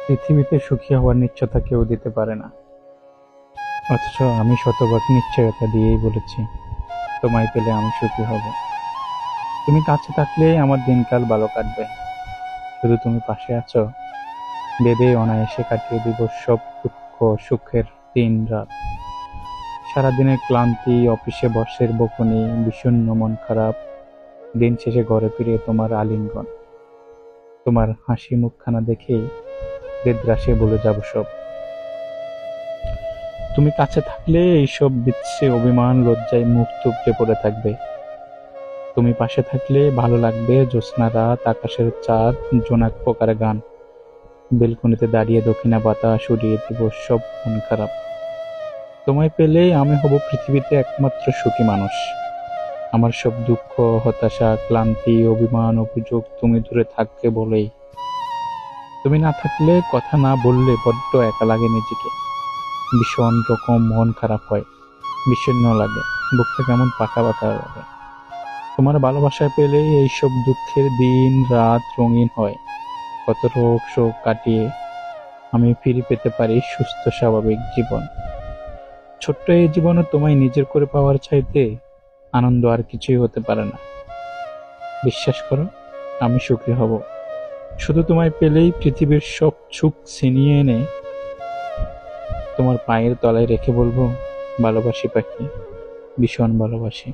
পৃথিবীতে সুখী হওয়ার নিশ্চয়তা কেউ দিতে পারে না, অথচ আমি শতভাগ নিশ্চয়তা দিয়েই বলেছি, তোমায় পেলে আমি সুখী হব। তুমি কাছে থাকলে আমার দিনকাল ভালো কাটবে। শুধু তুমি পাশে আছো, বেদে অনায়াসে কাটিয়ে দিব সব দুঃখ সুখের দিন রাত। সারাদিনের ক্লান্তি, অফিসে বসের বকুনি, বিষণ্ণ মন খারাপ, দিন শেষে ঘরে ফিরে তোমার আলিঙ্গন, তোমার হাসি মুখখানা দেখেই দেদ্রাসে ভুলে যাব সব। তুমি কাছে থাকলে এইসব বিচ্ছে অভিমান লজ্জায় মুখ থুবড়ে পড়ে থাকবে। তুমি পাশে থাকলে ভালো লাগবে জ্যোৎস্না রাত, আকাশের চাঁদ, জোনাক পোকার গান। বেলকনিতে দাঁড়িয়ে দক্ষিণা বাতাস উড়িয়ে দিব সব মন খারাপ। তোমায় পেলে আমি হব পৃথিবীতে একমাত্র সুখী মানুষ। আমার সব দুঃখ, হতাশা, ক্লান্তি, অভিমান, অভিযোগ তুমি দূরে থাকবে বলেই। তুমি না থাকলে, কথা না বললে বড্ড একা লাগে নিজেকে। ভীষণ রকম মন খারাপ হয়, বিষণ্ণ লাগে, বুকটা কেমন পাকা পাকা লাগে। তোমার ভালোবাসা পেলে এইসব দুঃখের দিন রাত রঙিন হয়। কত রোগ শোক কাটিয়ে আমি ফিরে পেতে পারি সুস্থ স্বাভাবিক জীবন। ছোট্ট এই জীবনে তোমায় নিজের করে পাওয়ার চাইতে আনন্দ আর কিছুই হতে পারে না। বিশ্বাস করো, আমি সুখী হব। শুধু তোমায় পেলেই পৃথিবীর সব সুখ ছিনিয়ে এনে তোমার পায়ের তলায় রেখে বলবো, ভালোবাসি পাখি, ভীষণ ভালোবাসি।